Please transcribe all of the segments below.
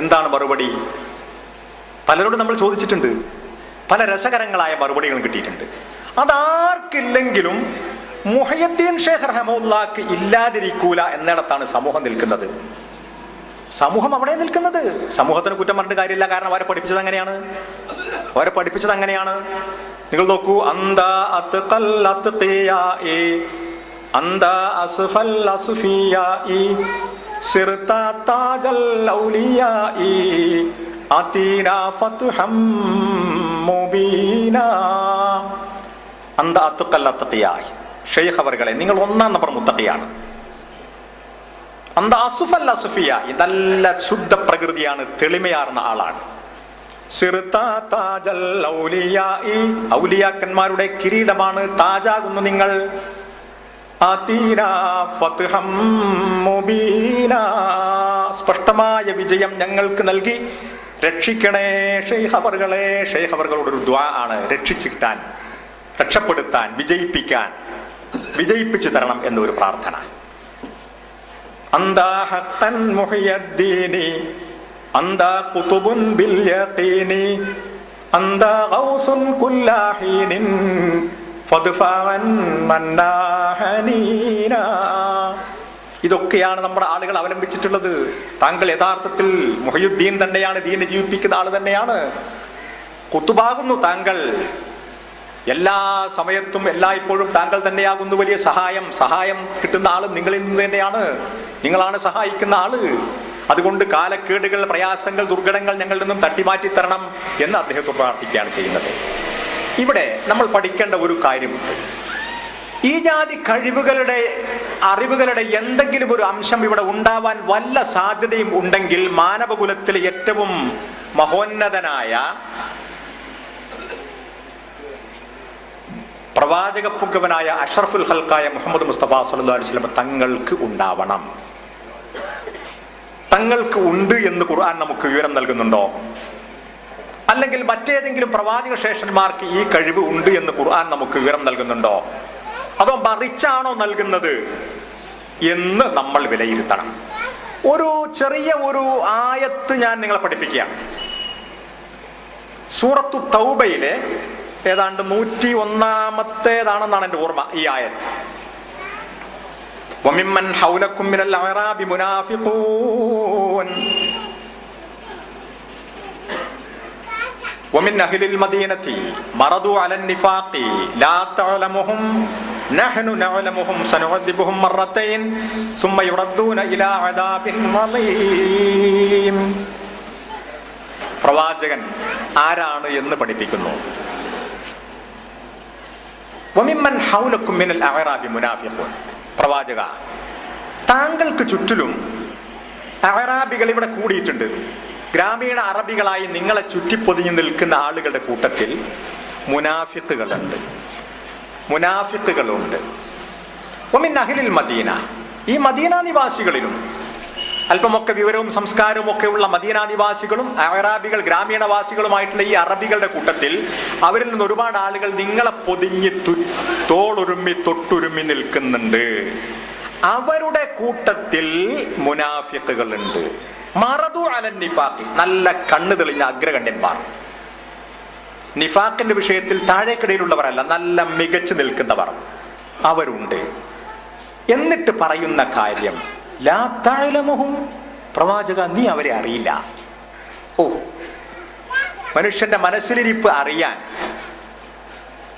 എന്താണ് മറുപടി? പലരോടും നമ്മൾ ചോദിച്ചിട്ടുണ്ട്, പല രസകരങ്ങളായ മറുപടികളും കിട്ടിയിട്ടുണ്ട്. അതാർക്കില്ലെങ്കിലും മുഹയ്യദ്ദീൻ ഷേഖ് റഹ്മത്തുള്ളാഹിക്ക് ഇല്ലാതിരിക്കൂല എന്നിടത്താണ് സമൂഹം നിൽക്കുന്നത്. സമൂഹം അവിടെ നിൽക്കുന്നത്. സമൂഹത്തിന് കുറ്റം പറഞ്ഞിട്ട് കാര്യമില്ല, കാരണം അവരെ പഠിപ്പിച്ചത് അങ്ങനെയാണ്. നിങ്ങൾ നോക്കൂ, ഷെയ്ഖ് അവർകളെ, നിങ്ങൾ 1-ാം നമ്പർ മുത്തഖിയാണ്. നല്ല ശുദ്ധ പ്രകൃതിയാണ്, തെളിമയാർന്ന ആളാണ്. ഔലിയാക്കന്മാരുടെ കിരീടമാണ്, താജാകുന്നു നിങ്ങൾ. സ്പഷ്ടമായ വിജയം ഞങ്ങൾക്ക് നൽകി രക്ഷിക്കണേ ഷെയ്ഖ് അവർകളെ. ഷെയ്ഖ് അവർകളോട് ഒരു ദുആ ആണ്, രക്ഷിച്ചിട്ടാൻ, രക്ഷപ്പെടുത്താൻ, വിജയിപ്പിച്ചു തരണം എന്നൊരു പ്രാർത്ഥന. അന്താ ഹഖൻ മുഹയ്യദ്ദീനി അന്താ ഖുതുബുൻ ബിൽ യഖീനി അന്താ ഗൗസുൻ കുല്ലാഹീനിൻ ഫദ്ഫഅൻ മന്നാഹനീന. ഇതൊക്കെയാണ് നമ്മുടെ ആളുകൾ അവലംബിച്ചിട്ടുള്ളത്. താങ്കൾ യഥാർത്ഥത്തിൽ മുഹയ്യുദ്ദീൻ തന്നെയാണ്, ദീനെ ജീവിപ്പിക്കുന്ന ആൾ തന്നെയാണ്. ഖുതുബാകുന്നു താങ്കൾ, എല്ലാ സമയത്തും എല്ലായ്പ്പോഴും താങ്കൾ തന്നെയാകുന്നു വലിയ സഹായം കിട്ടുന്ന ആള് നിങ്ങളിൽ നിന്ന് തന്നെയാണ്. നിങ്ങളാണ് സഹായിക്കുന്ന ആള്. അതുകൊണ്ട് കാലക്കേടുകൾ, പ്രയാസങ്ങൾ, ദുർഘടങ്ങൾ ഞങ്ങളിൽ നിന്നും തട്ടിമാറ്റി തരണം എന്ന് അദ്ദേഹത്തോട് പ്രാർത്ഥിക്കുകയാണ് ചെയ്യുന്നത്. ഇവിടെ നമ്മൾ പഠിക്കേണ്ട ഒരു കാര്യമുണ്ട്. ഈ ജാതി അറിവുകളുടെ എന്തെങ്കിലും ഒരു അംശം ഇവിടെ ഉണ്ടാവാൻ വല്ല സാധ്യതയും ഉണ്ടെങ്കിൽ മാനവകുലത്തിലെ ഏറ്റവും മഹോന്നതനായ പ്രവാചക പുങ്കവനായ അഷ്റഫുൽ ഖൽഖായ മുഹമ്മദ് മുസ്തഫ സല്ലല്ലാഹു അലൈഹി വസല്ലം തങ്ങൾക്ക് ഉണ്ടാവണം. തങ്ങൾക്ക് ഉണ്ട് എന്ന് ഖുർആൻ നമുക്ക് വിവരം നൽകുന്നുണ്ടോ? അല്ലെങ്കിൽ മറ്റേതെങ്കിലും പ്രവാചക ശ്രേഷ്ഠന്മാർക്ക് ഈ കഴിവ് ഉണ്ട് എന്ന് ഖുർആൻ നമുക്ക് വിവരം നൽകുന്നുണ്ടോ? അതോ മറിച്ചാണോ നൽകുന്നത് എന്ന് നമ്മൾ വിലയിരുത്തണം. ഒരു ചെറിയ ആയത്ത് ഞാൻ നിങ്ങളെ പഠിപ്പിക്കുകയാണ്. സൂറത്തു തൗബയിലെ ഏതാണ്ട് 101-ാമത്തേതാണെന്നാണ് എൻ്റെ ഓർമ്മ ഈ ആയത്ത്. വമിമ്മൻ ഹൗലക്കും മിനൽ അഅറാബി മുനാഫിഖൂൻ വമിൻ അഹ്ലിൽ മദീനതി മറദു അലൻ നിഫാഖി ലാ തഅലമുഹും നഹ്നു നഅലമുഹും സനുഅദിബുഹും മറത്തൈൻ സുമ്മ യുറദ്ദൂന ഇലാ അദാബിൻ അളീം. പ്രവാചകൻ ആരാണ് എന്ന് പഠിപ്പിക്കുന്നു. വമിമ്മൻ ഹൗലക്കും മിനൽ അഅറാബി മുനാഫിഖൂൻ. പ്രവാചക, താങ്കൾക്ക് ചുറ്റിലും അഅറാബികൾ ഇവിടെ കൂടിയിട്ടുണ്ട്. ഗ്രാമീണ അറബികളായി നിങ്ങളെ ചുറ്റിപ്പൊതിഞ്ഞു നിൽക്കുന്ന ആളുകളുടെ കൂട്ടത്തിൽ മുനാഫിഖുകളുണ്ട്. വമിൻ അഹ്ലിൽ മദീന, ഈ മദീന നിവാസികളിലും അല്പമൊക്കെ വിവരവും സംസ്കാരവും ഒക്കെ ഉള്ള മദീന നിവാസികളും അഅറാബികൾ ഗ്രാമീണവാസികളുമായിട്ടുള്ള ഈ അറബികളുടെ കൂട്ടത്തിൽ അവരിൽ നിന്ന് ഒരുപാട് ആളുകൾ നിങ്ങളെ പൊതിഞ്ഞ് തോളുരുമ്മി തൊട്ടുരുമ്മി നിൽക്കുന്നുണ്ട്. അവരുടെ കൂട്ടത്തിൽ മുനാഫിഖുകളുണ്ട്. മറദു അലൻ നിഫാഖി, നല്ല കണ്ണു തെളിഞ്ഞ അഗ്രഗണ്യന്മാർ. നിഫാഖിന്റെ വിഷയത്തിൽ താഴേക്കിടയിലുള്ളവരല്ല, നല്ല മികച്ചു നിൽക്കുന്നവർ അവരുണ്ട്. എന്നിട്ട് പറയുന്ന കാര്യം, ലാ തഅലമുഹും, പ്രവാചക നീ അവരെ അറിയില്ല. മനുഷ്യന്റെ മനസ്സിലിരിപ്പ് അറിയാൻ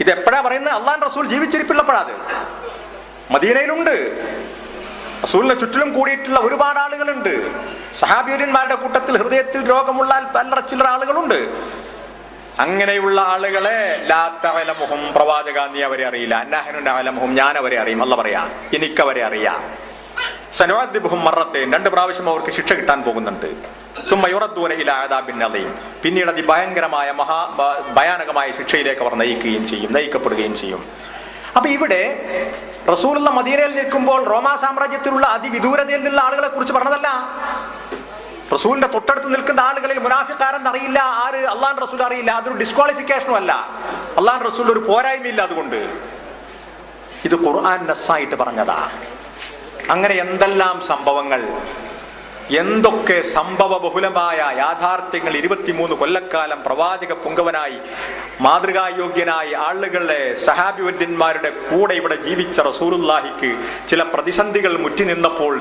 ഇതെപ്പോഴാ പറയുന്നത്? അള്ളാഹുവിന്റെ റസൂൽ ജീവിച്ചിരിപ്പുള്ളപ്പോഴാ. അത് മദീനയിലുണ്ട്. റസൂലിനെ ചുറ്റിലും കൂടിയിട്ടുള്ള ഒരുപാട് ആളുകളുണ്ട്. സഹാബിയന്മാരുടെ കൂട്ടത്തിൽ ഹൃദയത്തിൽ രോഗമുള്ള അല്ലറ ചില്ലറ ആളുകളുണ്ട്. അങ്ങനെയുള്ള ആളുകളെ ലാ തഅലമുഹും, പ്രവാചക നീ അവരെ അറിയില്ല. നഹ്നു നഅലമുഹും, ഞാൻ അവരെ അറിയും. അല്ലാഹ് പറയാ, എനിക്കവരെ അറിയാം. സനുഅദിബുഹും മറത്തൈൻ, 2 പ്രാവശ്യം അവർക്ക് ശിക്ഷ കിട്ടാൻ പോകുന്നുണ്ട്. സുമ്മ യുറദ്ദൂന ഇലാ അദാബിൻ അളീം, പിന്നീട് അതിഭയങ്കരമായ ഭയാനകമായ ശിക്ഷയിലേക്ക് അവർ നയിക്കപ്പെടുകയും ചെയ്യും. അപ്പൊ ഇവിടെ റസൂലുള്ള മദീനയിൽ നിൽക്കുമ്പോൾ റോമാ സാമ്രാജ്യത്തിലുള്ള അതിവിദൂരതയിൽ നിന്നുള്ള ആളുകളെ കുറിച്ച് പറഞ്ഞതല്ല. റസൂലിന്റെ തൊട്ടടുത്ത് നിൽക്കുന്ന ആളുകളിൽ മുനാഫിഖാരെന്ന് അറിയില്ല, ആര് അള്ളാഹുവിന്റെ റസൂൽ അറിയില്ല. അതൊരു ഡിസ്ക്വാളിഫിക്കേഷനും അല്ല, അള്ളാഹുവിന്റെ റസൂൽ ഒരു പോരായ്മയില്ല. അതുകൊണ്ട് ഇത് ഖുർആൻ നസ്സായിട്ട് പറഞ്ഞതാ. അങ്ങനെ എന്തെല്ലാം സംഭവങ്ങൾ എന്തൊക്കെ സംഭവ ബഹുലമായ യാഥാർത്ഥ്യങ്ങൾ 23 കൊല്ലക്കാലം പ്രവാചക പുങ്കവനായി മാതൃകായോഗ്യനായി ആളുകളെ സഹാബിവര്യന്മാരുടെ കൂടെ ഇവിടെ ജീവിച്ച റസൂലുള്ളാഹിക്ക് ചില പ്രതിസന്ധികൾ മുറ്റി നിന്നപ്പോൾ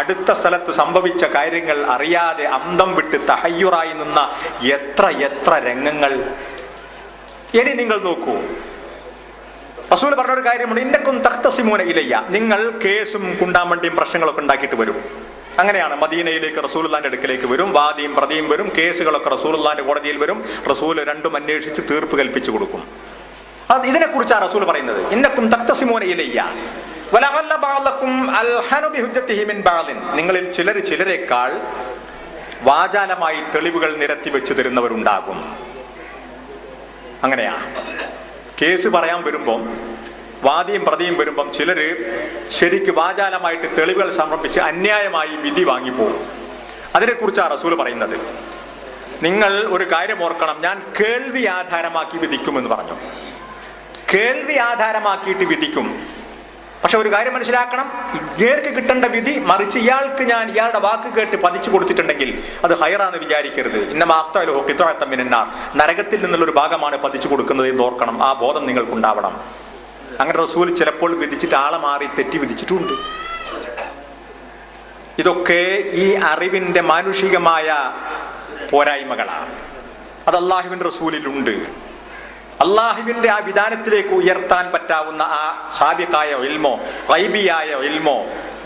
അടുത്ത സ്ഥലത്ത് സംഭവിച്ച കാര്യങ്ങൾ അറിയാതെ അന്തം വിട്ട് തഹയ്യുറായി നിന്ന എത്ര രംഗങ്ങൾ. ഇനി നിങ്ങൾ നോക്കൂ, റസൂൽ പറഞ്ഞൊരു കാര്യമുണ്ട്, ഇന്നക്കും തഖ്തസിമൂന ഇലയ്യ, നിങ്ങൾ കേസും കുണ്ടാമണ്ടിയും പ്രശ്നങ്ങളൊക്കെ ഉണ്ടാക്കിയിട്ട് വരും. അങ്ങനെയാണ് മദീനയിലേക്ക് റസൂലുള്ളാഹിന്റെ അടുക്കലേക്ക് വരും, വാദിയും പ്രതിയും വരും, കേസുകളൊക്കെ റസൂലുള്ളാഹിന്റെ കോടതിയിൽ വരും. റസൂൽ രണ്ടും അന്വേഷിച്ച് തീർപ്പ് കൽപ്പിച്ചു കൊടുക്കും. അത് ഇതിനെക്കുറിച്ചാണ് റസൂൽ പറയുന്നത്, ഇന്നക്കും തഖ്തസിമൂന ഇലയ്യ വലഅല്ല ബഅദക്കും അൽഹനു ബിഹുജ്ജതിഹി മിൻ ബഅദിൻ, നിങ്ങളിൽ ചിലരെക്കാൾ വാചാലമായി തെളിവുകൾ നിരത്തി വെച്ച് തരുന്നവരുണ്ടാകും. അങ്ങനെയാ കേസ് പറയാൻ വരുമ്പം, വാദിയും പ്രതിയും വരുമ്പം ചിലര് ശരിക്ക് വാചാലമായിട്ട് തെളിവുകൾ സമർപ്പിച്ച് അന്യായമായി വിധി വാങ്ങിപ്പോകും. അതിനെക്കുറിച്ചാണ് റസൂൽ പറയുന്നത്. നിങ്ങൾ ഒരു കാര്യം ഓർക്കണം, ഞാൻ കേൾവി ആധാരമാക്കി വിധിക്കുമെന്ന് പറഞ്ഞു. കേൾവി ആധാരമാക്കിയിട്ട് വിധിക്കും. പക്ഷെ ഒരു കാര്യം മനസ്സിലാക്കണം, ഇയാൾക്ക് കിട്ടേണ്ട വിധി മറിച്ച് ഇയാളുടെ വാക്ക് കേട്ട് പതിച്ചു കൊടുത്തിട്ടുണ്ടെങ്കിൽ അത് ഹൈറാന്ന് വിചാരിക്കരുത്. നരകത്തിൽ നിന്നുള്ള ഒരു ഭാഗമാണ് പതിച്ചു കൊടുക്കുന്നത് എന്ന് ഓർക്കണം. ആ ബോധം നിങ്ങൾക്കുണ്ടാവണം. അങ്ങനെ റസൂൽ ചിലപ്പോൾ വിധിച്ചിട്ട് ആളെ മാറി തെറ്റി വിധിച്ചിട്ടുണ്ട്. ഇതൊക്കെ ഈ അറിവിന്റെ മാനുഷികമായ പോരായ്മകളാണ്. അത് അല്ലാഹുവിന്റെ റസൂലിലുണ്ട്. അള്ളാഹുവിന്റെ ആ വിധാനത്തിലേക്ക് ഉയർത്താൻ പറ്റാവുന്ന ആ സാബിഖായ ഇൽമോ ഗൈബിയായ ഇൽമോ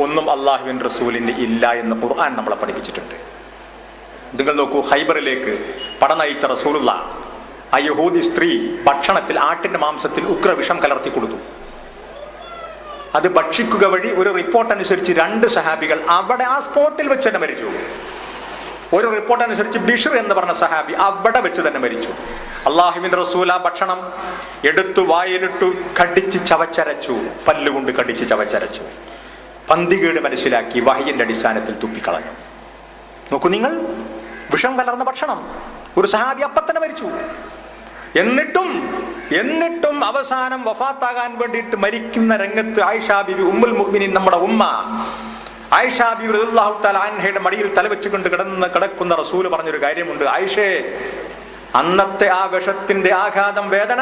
ഒന്നും അള്ളാഹുവിന്റെ റസൂലിന് ഇല്ല എന്ന് ഖുർആൻ നമ്മളെ പഠിപ്പിച്ചിട്ടുണ്ട്. നിങ്ങൾ നോക്കൂ, ഹൈബറിലേക്ക് പട നയിച്ച റസൂലുള്ളാഹ് ആ യഹൂദി സ്ത്രീ ഭക്ഷണത്തിൽ ആട്ടിന്റെ മാംസത്തിൽ ഉഗ്രവിഷം കലർത്തി കൊടുത്തു. അത് ഭക്ഷിക്കുക വഴി ഒരു റിപ്പോർട്ട് അനുസരിച്ച് 2 സഹാബികൾ അവിടെ ആ സ്പോട്ടിൽ വെച്ച് തന്നെ മരിച്ചു. ഒരു റിപ്പോർട്ട് അനുസരിച്ച് ബിഷർ എന്ന് പറഞ്ഞ സഹാബി അവിടെ വെച്ച് തന്നെ മരിച്ചു. അള്ളാഹുവിന്റെ റസൂൽ ആ ഭക്ഷണം എടുത്തു വായിലിട്ടു കടിച്ച് ചവച്ചരച്ചു, പല്ലുകൊണ്ട് കടിച്ച് ചവച്ചരച്ചു. പന്തികേട് മനസ്സിലാക്കി വഹയിന്റെ അടിസ്ഥാനത്തിൽ തുപ്പിക്കളഞ്ഞു. നോക്കൂ നിങ്ങൾ, വിഷം കലർന്ന ഭക്ഷണം, ഒരു സഹാബി അപ്പത്തന്നെ മരിച്ചു. എന്നിട്ടും അവസാനം വഫാത്താകാൻ വേണ്ടിയിട്ട് മരിക്കുന്ന രംഗത്ത് ആയിഷ ബിബി ഉമ്മുൽ മുഅ്മിനീൻ, നമ്മുടെ ഉമ്മ ആയിഷ ബിബി റളിയല്ലാഹു തആല അൻഹയുടെ മടിയിൽ തലവെച്ചുകൊണ്ട് കിടക്കുന്ന റസൂൽ പറഞ്ഞൊരു കാര്യമുണ്ട്, ആയിഷേ, അന്നത്തെ ആ വിഷത്തിന്റെ ആഘാതം, വേദന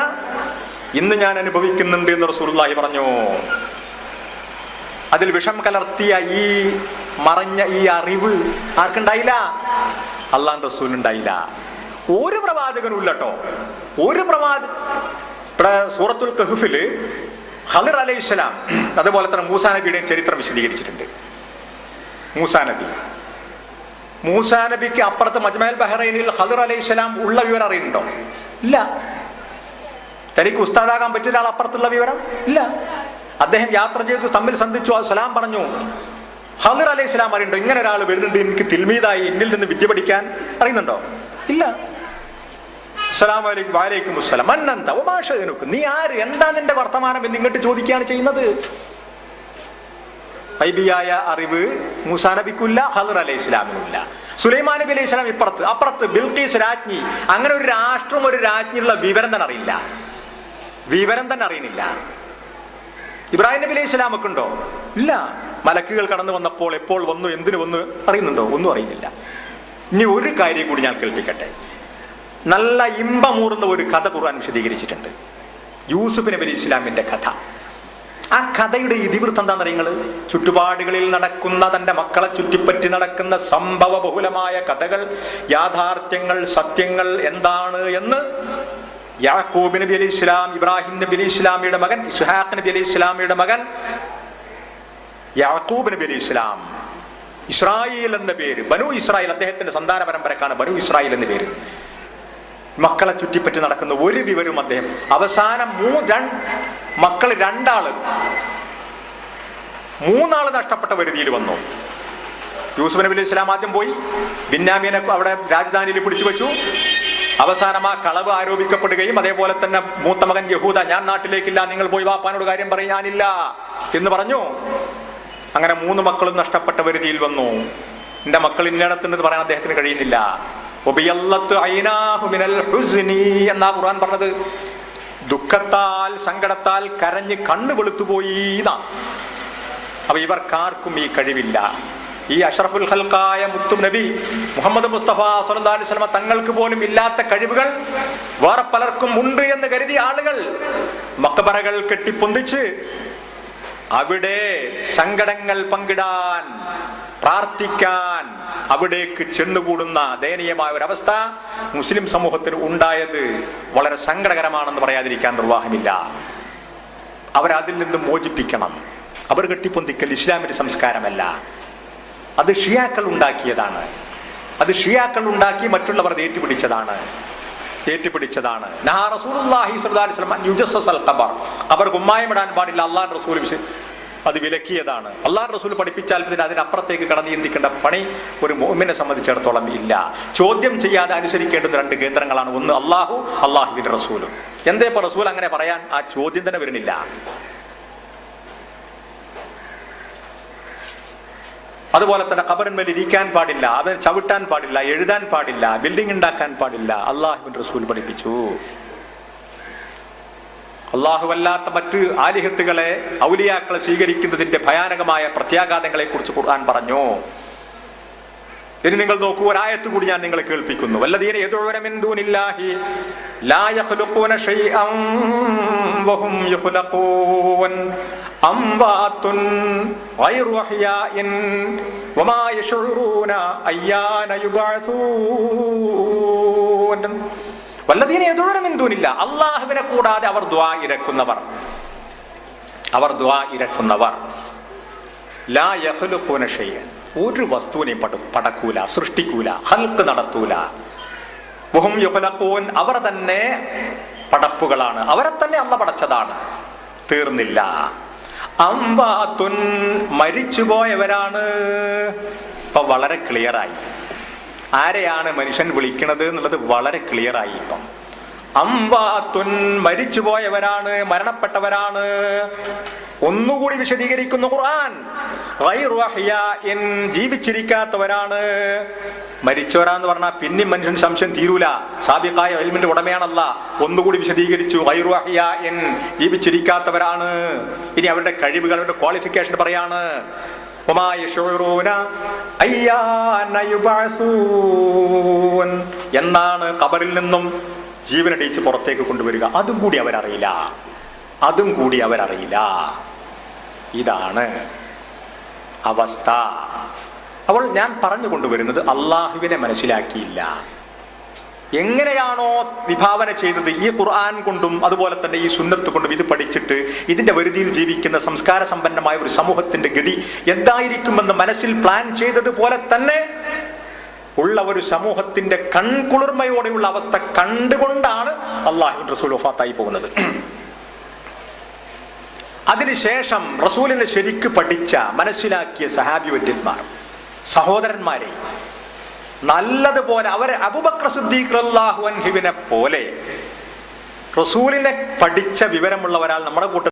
ഇന്ന് ഞാൻ അനുഭവിക്കുന്നുണ്ട് എന്ന് റസൂലുള്ളാഹി പറഞ്ഞു. അതിൽ വിഷം കലർത്തിയ ഈ മറഞ്ഞ ഈ അറിവ് ആർക്കുണ്ടായില്ല? അള്ളാഹുവിന്റെ റസൂലിനുണ്ടായില്ല. ഒരു പ്രവാചകനും ഇല്ലട്ടോ. ഇവിടെ സൂറത്തുൽ കഹ്ഫില് ഖളിർ അലൈഹിസ്സലാം, അതുപോലെ തന്നെ മൂസാ നബിയുടെയും ചരിത്രം വിശദീകരിച്ചിട്ടുണ്ട്. മൂസാ നബിക്ക് അപ്പുറത്ത് മജ്മഅൽ ബഹ്റൈനിൽ ഖളിർ അലൈഹിസ്സലാം ഉള്ള വിവരം അറിയുന്നുണ്ടോ? ഇല്ല. തനിക്ക് ഉസ്താദാകാൻ പറ്റിയ ഒരാൾ അപ്പുറത്തുള്ള വിവരം ഇല്ല. അദ്ദേഹം യാത്ര ചെയ്ത് തമ്മിൽ സന്ധിച്ചു, സലാം പറഞ്ഞു. ഖളിർ അലൈഹിസ്സലാം അറിയുന്നുണ്ടോ ഇങ്ങനെ ഒരാൾ വരുന്നുണ്ട്, എനിക്ക് തിൽമീദായി എന്നിൽ നിന്ന് വിദ്യ പഠിക്കാൻ? അറിയുന്നുണ്ടോ? ഇല്ല. അസ്സലാമു അലൈക്കും. വഅലൈക്കും അസ്സലാം. മന്നന്ത വമാ ശഅനുക, നീ ആര്, എന്താ നിന്റെ വർത്തമാനം എന്ന് ഇങ്ങോട്ട് ചോദിക്കുകയാണ് ചെയ്യുന്നത്. ഗൈബിയായ അറിവ് മൂസാ നബിക്കുല്ല, ഖളിർ അലൈഹിസ്സലാമിനുമില്ല. സുലൈമാൻ നബി അലൈഹി സ്വലാം അപ്പുറത്ത് ബിൽഖീസ് രാജ്ഞി. അങ്ങനെ ഒരു രാഷ്ട്രം, ഒരു രാജ്ഞിയുള്ള വിവരം തന്നെ അറിയില്ല. ഇബ്രാഹിം നബി അലൈഹി സ്വലാമൊക്കെ ഉണ്ടോ? ഇല്ല. മലക്കുകൾ കടന്നു വന്നപ്പോൾ എപ്പോൾ വന്നു, എന്തിനു വന്നു അറിയുന്നുണ്ടോ? ഒന്നും അറിയുന്നില്ല. ഇനി ഒരു കാര്യം കൂടി ഞാൻ കേൾപ്പിക്കട്ടെ. നല്ല ഇമ്പമൂർന്ന ഒരു കഥ ഖുർആൻ വിശദീകരിച്ചിട്ടുണ്ട്, യൂസുഫ് നബി അലൈഹി ഇസ്ലാമിന്റെ കഥ. ആ കഥയുടെ ഇതിവൃത്തം എന്താണെന്ന് അറിയുന്നത്? ചുറ്റുപാടുകളിൽ നടക്കുന്ന, തന്റെ മക്കളെ ചുറ്റിപ്പറ്റി നടക്കുന്ന സംഭവ ബഹുലമായ കഥകൾ, യാഥാർത്ഥ്യങ്ങൾ, സത്യങ്ങൾ എന്താണ് എന്ന് യാക്കൂബ് നബി അലൈഹി ഇസ്ലാം, ഇബ്രാഹിം നബി അലൈഹി ഇസ്ലാമിയുടെ മകൻ, ഇസ്ഹാഖ് നബി അലൈഹി ഇസ്ലാമിയുടെ മകൻ യാക്കൂബ് നബി അലൈഹി ഇസ്ലാം, ഇസ്രായേൽ എന്ന പേര്, ബനു ഇസ്രായേൽ, അദ്ദേഹത്തിന്റെ സന്താന പരമ്പരക്കാണ് ബനു ഇസ്രായേൽ എന്ന പേര്. മക്കളെ ചുറ്റിപ്പറ്റി നടക്കുന്ന ഒരു വിവരവും അദ്ദേഹം, അവസാനം മക്കൾ 2 3 നഷ്ടപ്പെട്ട വരുതിയിൽ വന്നു. യൂസുഫ് നബി അലൈഹി സ്വലാം ആദ്യം പോയി, ബിന്യാമീനെ അവിടെ രാജധാനിയിൽ പിടിച്ചു വെച്ചു. അവസാനം ആ കളവ് ആരോപിക്കപ്പെടുകയും അതേപോലെ തന്നെ മൂത്ത മകൻ യഹൂദ, ഞാൻ നാട്ടിലേക്കില്ല, നിങ്ങൾ പോയി വാപ്പാനോട് കാര്യം പറയാനില്ല എന്ന് പറഞ്ഞു. അങ്ങനെ 3 മക്കളും നഷ്ടപ്പെട്ട വരുതിയിൽ വന്നു. എന്റെ മക്കൾ ഇന്നടത്തുന്നത് പറയാൻ അദ്ദേഹത്തിന് കഴിയുന്നില്ല. എന്നാ ഖുർആൻ പറഞ്ഞത്. ദുഃഖത്താൽ, സങ്കടത്താൽ കരഞ്ഞ് കണ്ണ് വെളുത്തുപോയി. അപ്പൊ ഇവർക്കാർക്കും ഈ കഴിവില്ല. ഈ അഷ്റഫുൽ ഖൽഖായ മുത്തും നബി മുഹമ്മദ് മുസ്തഫ സ്വല്ലല്ലാഹു അലൈഹി വസല്ലം തങ്ങൾക്ക് പോലും ഇല്ലാത്ത കഴിവുകൾ വേറെ പലർക്കും ഉണ്ട് എന്ന് കരുതിയ ആളുകൾ മഖബറകൾ കെട്ടിപ്പൊന്തിച്ച് അവിടെ സങ്കടങ്ങൾ പങ്കിടാൻ, പ്രാർത്ഥിക്കാൻ അവിടേക്ക് ചെന്നുകൂടുന്ന ദയനീയമായ ഒരവസ്ഥ മുസ്ലിം സമൂഹത്തിന് ഉണ്ടായത് വളരെ സങ്കടകരമാണെന്ന് പറയാതിരിക്കാൻ നിർവാഹമില്ല. അവരതിൽ നിന്ന് മോചിപ്പിക്കണം. അവർ കെട്ടിപ്പൊന്തിക്കൽ ഇസ്ലാമിന്റെ സംസ്കാരമല്ല, അത് ഷിയാക്കൾ ഉണ്ടാക്കിയതാണ്. അത് ഷിയാക്കൾ ഉണ്ടാക്കി മറ്റുള്ളവർ ഏറ്റുപിടിച്ചതാണ്. ഖബർ കുമ്മായമിടാൻ പാടില്ല, അള്ളാഹു റസൂൽ അത് വിലക്കിയതാണ്. അള്ളാഹു റസൂൽ പഠിപ്പിച്ചാൽ പിന്നെ അതിനപ്പുറത്തേക്ക് കടന്നു ചിന്തിക്കേണ്ട പണി ഒരു മുഅ്മിനെ സംബന്ധിച്ചിടത്തോളം ഇല്ല. ചോദ്യം ചെയ്യാതെ അനുസരിക്കേണ്ടുന്ന രണ്ട് കേന്ദ്രങ്ങളാണ്. ഒന്ന് അള്ളാഹു, അള്ളാഹുവിന്റെ റസൂലും. എന്തേ ഇപ്പൊ റസൂൽ അങ്ങനെ പറയാൻ? ആ ചോദ്യം തന്നെ വരുന്നില്ല. അതുപോലെ തന്നെ ഖബറിന്മേൽ ഇരിക്കാൻ പാടില്ല, അത് ചവിട്ടാൻ പാടില്ല, എഴുതാൻ പാടില്ല, ബിൽഡിംഗ് ഉണ്ടാക്കാൻ പാടില്ല. അള്ളാഹുവിന്റെ റസൂൽ പഠിപ്പിച്ചു. അല്ലാഹുവല്ലാത്ത മറ്റ് ആലിഹത്തുകളെ, ഔലിയാക്കളെ സ്വീകരിക്കുന്നതിന്റെ ഭയാനകമായ പ്രത്യാഘാതങ്ങളെ കുറിച്ച് ഖുർആൻ പറഞ്ഞു. ഇനി നിങ്ങൾ നോക്കൂ, ഒരായത്ത് കൂടി ഞാൻ നിങ്ങളെ കേൾപ്പിക്കുന്നു. വല്ലദീന യദഊന മിൻ ദൂനില്ലാഹി ലാ യഖ്ലുഖൂന ശൈഅൻ വഹും യഖ്ലഖൂൻ അംവാതുൻ ഗൈറു അഹ്യാഇൻ വമാ യശഉറൂന അയ്യാന യുബഅസൂൻ. വല്ലദീന യദഊന മിൻ ദൂനില്ലാ, അല്ലാഹുവിനെ കൂടാതെ അവർ ദുആ ഇരക്കുന്നവർ ലാ യഖ്ലുഖൂന ശൈഅൻ, ഒരു വസ്തുവിനെയും പടക്കൂല, സൃഷ്ടിക്കൂല, ഖൽഖ് നടത്തൂല. വഹും യുഖ്ലഖൂൻ, അവർ തന്നെ പടപ്പുകളാണ്, അവരെ തന്നെ അല്ലാഹു പടച്ചതാണ്. തീർന്നില്ല. അംവാതുൻ, മരിച്ചുപോയവരാണ്. ഇപ്പൊ വളരെ ക്ലിയറായി ആരെയാണ് മനുഷ്യൻ വിളിക്കുന്നത് എന്നുള്ളത് വളരെ ക്ലിയറായി. ഇപ്പം അംവാതുൻ, മരിച്ചുപോയവരാണ്, മരണപ്പെട്ടവരാണ്. ഒന്നുകൂടി വിശദീകരിക്കുന്നു ഖുർആൻ. ഗൈറു അഹ്യാഇൻ, ജീവിച്ചിരിക്കാത്തവരാണ്. മരിച്ചവരാന്ന് പറഞ്ഞാൽ പിന്നെ മനുഷ്യൻ സംശയം തീരൂല. സാബിഖായ ഇൽമിന്റെ ഉടമയാണല്ല. ഒന്നുകൂടി വിശദീകരിച്ചു, ഗൈറു അഹ്യാഇൻ, ജീവിച്ചിരിക്കാത്തവരാണ്. ഇനി അവരുടെ കഴിവുകൾ, അവരുടെ ക്വാളിഫിക്കേഷൻ പറയാണ്. വമാ യശഉറൂന അയ്യാന യുബഅസൂൻ, എന്നാണ് ഖബറിൽ നിന്നും ജീവനടിച്ച് പുറത്തേക്ക് കൊണ്ടുവരിക, അതും കൂടി അവരറിയില്ല. ഇതാണ് അവസ്ഥ. അപ്പോൾ ഞാൻ പറഞ്ഞു കൊണ്ടുവരുന്നത്, അള്ളാഹുവിനെ മനസ്സിലാക്കിയില്ല. എങ്ങനെയാണോ വിഭാവന ചെയ്തത് ഈ ഖുർആൻ കൊണ്ടും അതുപോലെ തന്നെ ഈ സുന്നത്ത് കൊണ്ടും ഇത് പഠിച്ചിട്ട് ഇതിന്റെ വരുതിയിൽ ജീവിക്കുന്ന സംസ്കാര സമ്പന്നമായ ഒരു സമൂഹത്തിന്റെ ഗതി എന്തായിരിക്കുമെന്ന് മനസ്സിൽ പ്ലാൻ ചെയ്തതുപോലെ തന്നെ ഉള്ള ഒരു സമൂഹത്തിന്റെ കൺകുളിർമയോടെയുള്ള അവസ്ഥ കണ്ടുകൊണ്ടാണ് അല്ലാഹുവിന്റെ റസൂൽ വഫാത്തായി പോകുന്നത്. അതിനുശേഷം റസൂലിനെ ശരിക്ക് പഠിച്ച, മനസ്സിലാക്കിയ സഹാബി വര്യന്മാർ, സഹോദരന്മാരെ നല്ലതുപോലെ അവരെ അബൂബക്കർ സിദ്ദീഖ് റളിയല്ലാഹു അൻഹുവിനെ പോലെ റസൂലിനെ പഠിച്ച വിവരമുള്ളവരാൽ നമ്മുടെ കൂട്ടത്തിൽ